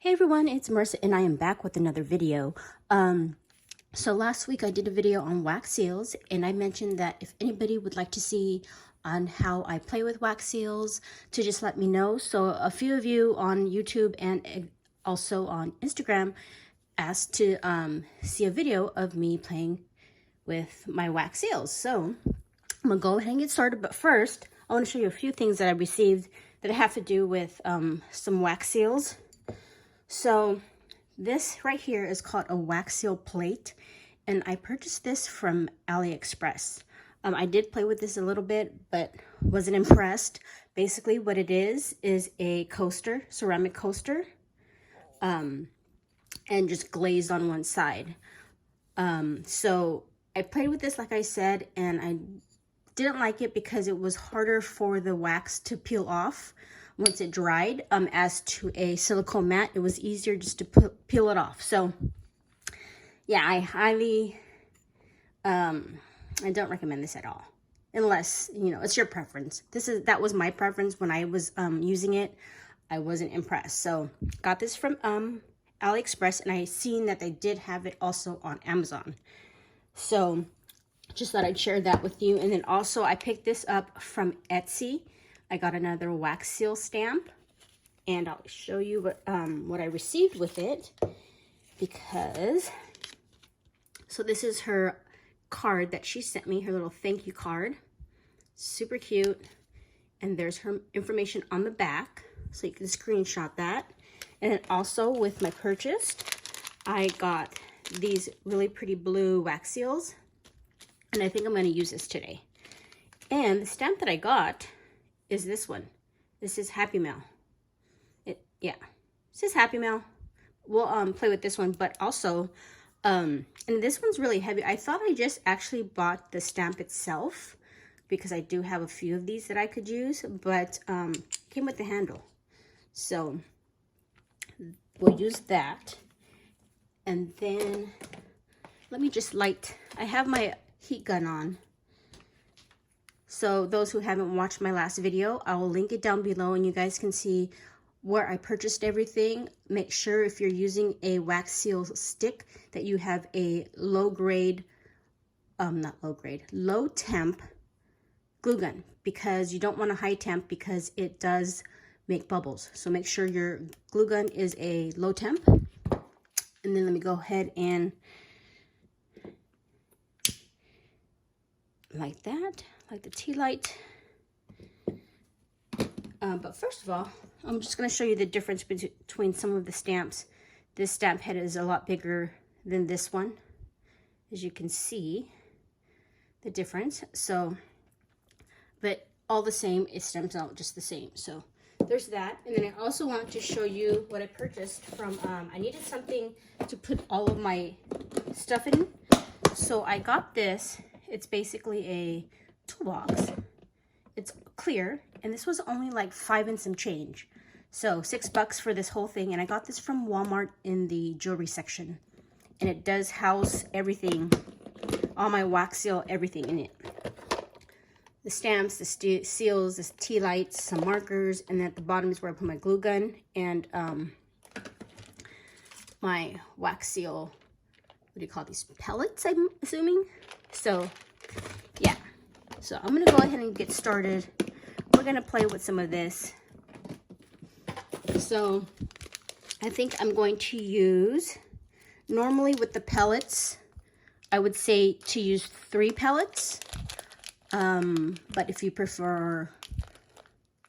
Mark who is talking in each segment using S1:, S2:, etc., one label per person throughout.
S1: Hey everyone, it's Marissa and I am back with another video. So last week I did a video on wax seals and I mentioned that if anybody would like to see on how I play with wax seals to just let me know. So a few of you on YouTube and also on Instagram asked to see a video of me playing with my wax seals. So I'm gonna go ahead and get started, but first I want to show you a few things that I received that have to do with some wax seals. So this right here is called a Waxil Plate, and I purchased this from AliExpress. I did play with this a little bit, but wasn't impressed. Basically what it is a coaster, ceramic coaster, and just glazed on one side. So I played with this, like I said, and I didn't like it because it was harder for the wax to peel off once it dried. As to a silicone mat, it was easier just to peel it off. So yeah, I highly I don't recommend this at all, unless it's your preference. That was my preference when I was using it. I wasn't impressed, so got this from AliExpress, and I seen that they did have it also on Amazon, so just thought I'd share that with you. And then also I picked this up from Etsy. I got another wax seal stamp, and I'll show you what I received with it, because so this is her card that she sent me, her little thank you card. Super cute. And there's her information on the back, so you can screenshot that. And then also with my purchase, I got these really pretty blue wax seals, and I think I'm going to use this today. And the stamp that I got is this one. This is Happy Mail. It says Happy Mail. We'll play with this one, but also and this one's really heavy. I thought I just actually bought the stamp itself, because I do have a few of these that I could use, but came with the handle, so we'll use that. And then let me just I have my heat gun on. So those who haven't watched my last video, I will link it down below and you guys can see where I purchased everything. Make sure if you're using a wax seal stick that you have a low temp glue gun, because you don't want a high temp because it does make bubbles. So make sure your glue gun is a low temp. And then let me go ahead and like that, like the tea light. But first of all, I'm just going to show you the difference between some of the stamps. This stamp head is a lot bigger than this one, as you can see the difference. So, but all the same, it stamps out just the same. So there's that. And then I also wanted to show you what I purchased from, I needed something to put all of my stuff in. So I got this. It's basically a toolbox. It's clear, and this was only like $5 and some change. So $6 for this whole thing, and I got this from Walmart in the jewelry section. And it does house everything, all my wax seal, everything in it. The stamps, the seals, the tea lights, some markers, and then at the bottom is where I put my glue gun and my wax seal, what do you call these, pellets, I'm assuming? So yeah, so I'm gonna go ahead and get started. We're gonna play with some of this. So I think I'm going to use, normally with the pellets, I would say to use 3 pellets. But if you prefer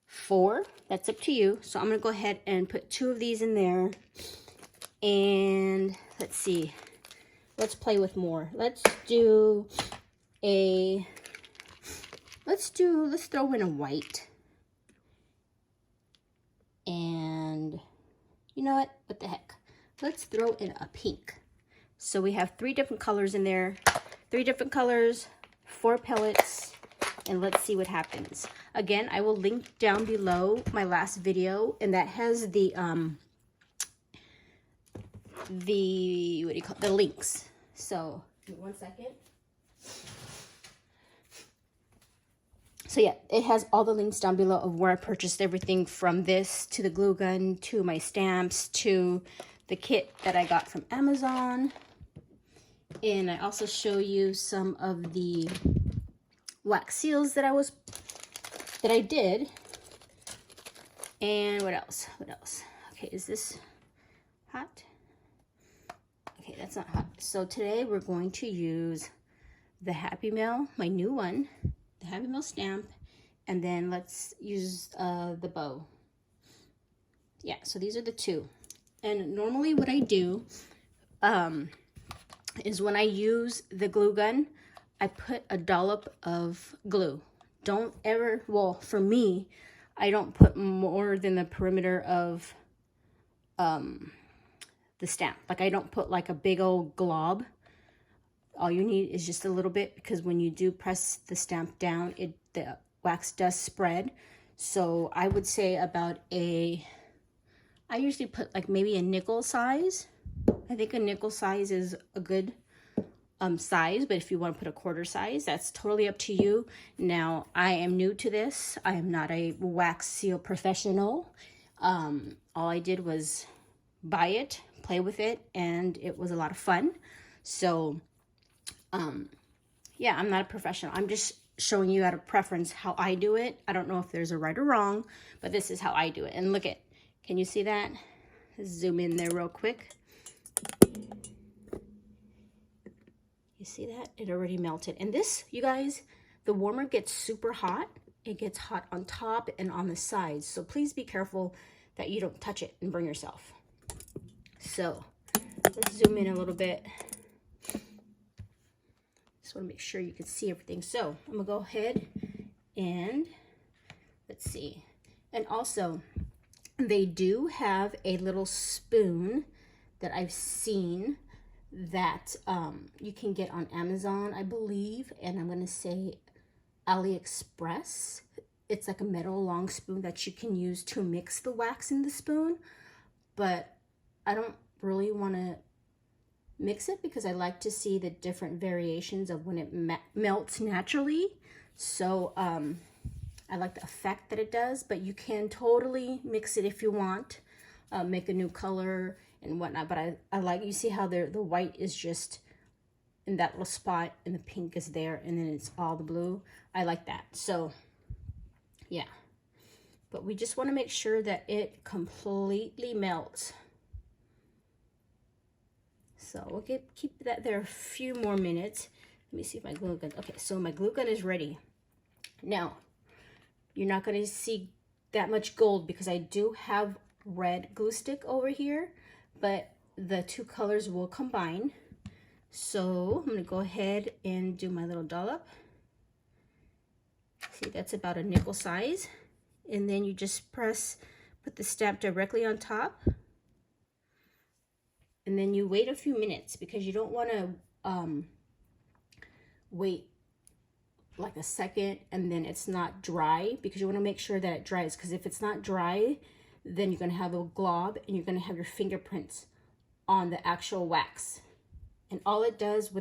S1: 4, that's up to you. So I'm gonna go ahead and put 2 of these in there. And let's see, let's play with more. Let's throw in a white. And you know what the heck? Let's throw in a pink. So we have 3 different colors in there. 3 different colors, 4 pellets, and let's see what happens. Again, I will link down below my last video, and that has the links. So give me 1 second. So yeah, it has all the links down below of where I purchased everything, from this to the glue gun to my stamps to the kit that I got from Amazon. And I also show you some of the wax seals that I did. And what else? What else? Okay, is this hot? Okay, that's not hot. So today we're going to use the Happy Mail, my new one, the Happy Mail stamp, and then let's use the bow. Yeah, so these are the two. And normally what I do is when I use the glue gun, I put a dollop of glue. Don't ever, well, for me, I don't put more than the perimeter of the stamp. Like, I don't put like a big old glob. All you need is just a little bit, because when you do press the stamp down, the wax does spread. So I would say about I usually put like maybe a nickel size. I think a nickel size is a good size, but if you want to put a quarter size, that's totally up to you. Now, I am new to this. I am not a wax seal professional. All I did was buy it, play with it, and it was a lot of fun. So yeah, I'm not a professional. I'm just showing you out of preference how I do it. I don't know if there's a right or wrong, but this is how I do it. And look at, can you see that? Let's zoom in there real quick. You see that? It already melted. And this, you guys, the warmer gets super hot. It gets hot on top and on the sides. So please be careful that you don't touch it and burn yourself. So let's zoom in a little bit. Just want to make sure you can see everything. So I'm gonna go ahead and let's see. And also, they do have a little spoon that I've seen that you can get on Amazon, I believe, and I'm gonna say AliExpress. It's like a metal long spoon that you can use to mix the wax in the spoon, but I don't really want to mix it because I like to see the different variations of when it melts naturally. So I like the effect that it does, but you can totally mix it if you want, make a new color and whatnot. But I like, you see how the white is just in that little spot and the pink is there and then it's all the blue. I like that. So yeah, but we just want to make sure that it completely melts. So we'll keep that there a few more minutes. Let me see if my glue gun, okay, so my glue gun is ready. Now, you're not going to see that much gold because I do have red glue stick over here, but the two colors will combine. So I'm going to go ahead and do my little dollop. See, that's about a nickel size. And then you just put the stamp directly on top. And then you wait a few minutes because you don't want to wait like a second and then it's not dry, because you want to make sure that it dries, because if it's not dry, then you're going to have a glob and you're going to have your fingerprints on the actual wax. And all it does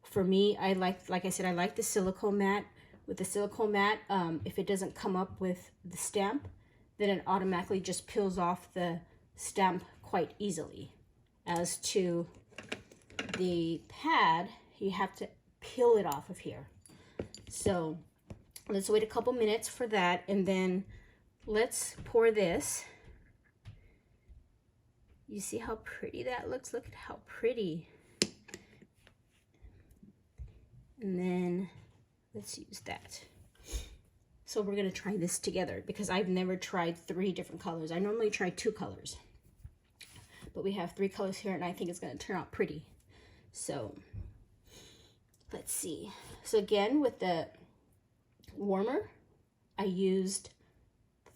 S1: for me, like I said, I like the silicone mat. With the silicone mat, if it doesn't come up with the stamp, then it automatically just peels off the stamp quite easily. As to the pad, you have to peel it off of here. So let's wait a couple minutes for that, and then let's pour this. You see how pretty that looks? Look at how pretty. And then let's use that. So we're gonna try this together because I've never tried 3 different colors. I normally try 2 colors. But we have 3 colors here and I think it's going to turn out pretty. So let's see. So again, with the warmer, I used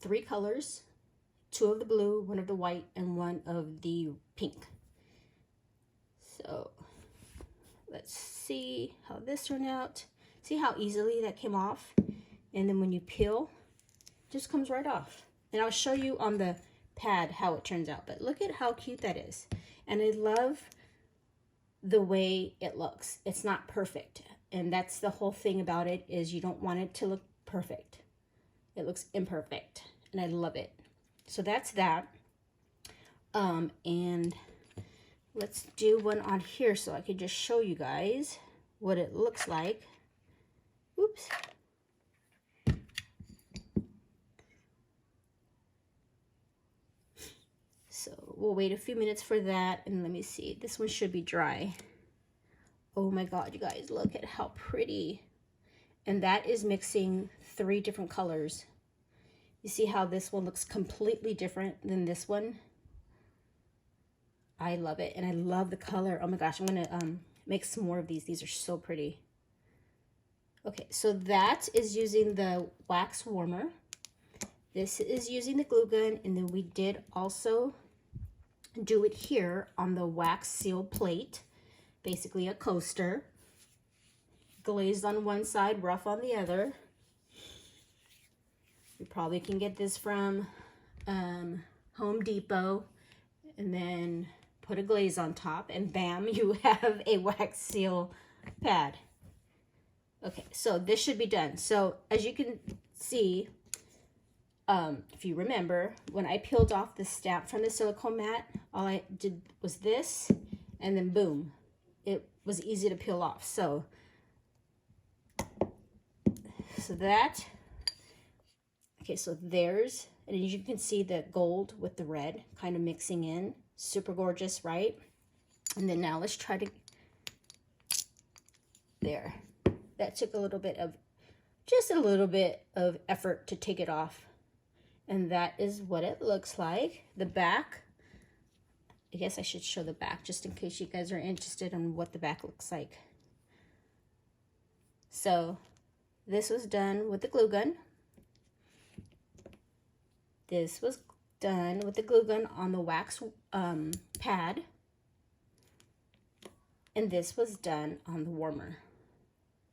S1: 3 colors, 2 of the blue, 1 of the white, and 1 of the pink. So let's see how this turned out. See how easily that came off? And then when you peel, it just comes right off. And I'll show you on the pad how it turns out, but look at how cute that is. And I love the way it looks. It's not perfect, and that's the whole thing about it, is you don't want it to look perfect. It looks imperfect, and I love it. So that's that. And let's do one on here so I can just show you guys what it looks like. Oops. So we'll wait a few minutes for that, and let me see. This one should be dry. Oh my God, you guys, look at how pretty. And that is mixing 3 different colors. You see how this one looks completely different than this one? I love it, and I love the color. Oh my gosh, I'm gonna make some more of these. These are so pretty. Okay, so that is using the wax warmer. This is using the glue gun, and then we did also do it here on the Waxil Plate, basically a coaster. Glazed on one side, rough on the other. You probably can get this from Home Depot, and then put a glaze on top, and bam, you have a Waxil pad. Okay, so this should be done. So as you can see, if you remember, when I peeled off the stamp from the silicone mat, all I did was this, and then boom, it was easy to peel off. So that, okay, so there's, and as you can see the gold with the red kind of mixing in. Super gorgeous, right? And then now let's try to, there. That took a little bit of, just a little bit of effort to take it off. And that is what it looks like. The back, I guess I should show the back just in case you guys are interested in what the back looks like. So this was done with the glue gun. This was done with the glue gun on the wax pad. And this was done on the warmer.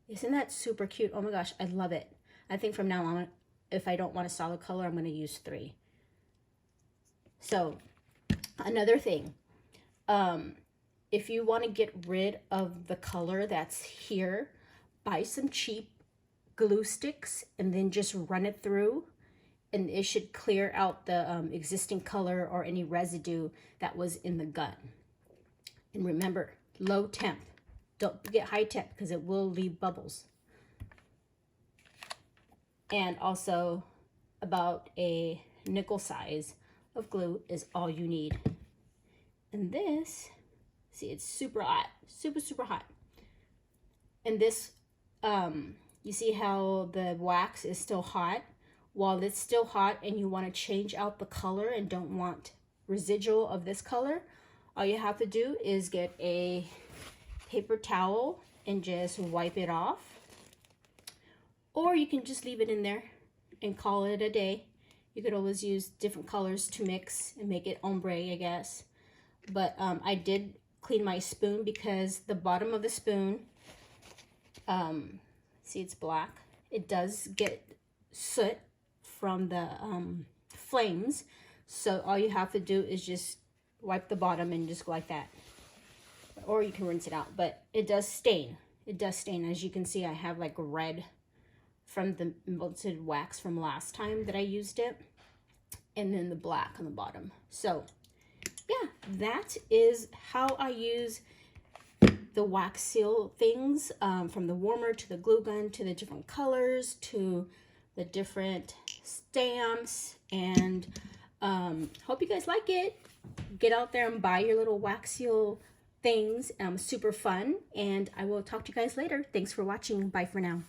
S1: Isn't that super cute? Oh my gosh, I love it. I think from now on, if I don't want a solid color, I'm going to use 3. So another thing, if you want to get rid of the color that's here, buy some cheap glue sticks and then just run it through, and it should clear out the existing color or any residue that was in the gun. And remember, low temp. Don't get high temp because it will leave bubbles. And also about a nickel size of glue is all you need. And this, see, it's super hot, super hot. And this, you see how the wax is still hot? While it's still hot and you want to change out the color and don't want residual of this color, all you have to do is get a paper towel and just wipe it off. Or you can just leave it in there and call it a day. You could always use different colors to mix and make it ombre, I guess. But I did clean my spoon because the bottom of the spoon, see, it's black. It does get soot from the flames. So all you have to do is just wipe the bottom and just go like that. Or you can rinse it out, but it does stain. It does stain. As you can see, I have like red from the melted wax from last time that I used it, and then the black on the bottom. So yeah, that is how I use the Waxil things, from the warmer to the glue gun to the different colors to the different stamps. And hope you guys like it. Get out there and buy your little Waxil things. Super fun, and I will talk to you guys later. Thanks for watching. Bye for now.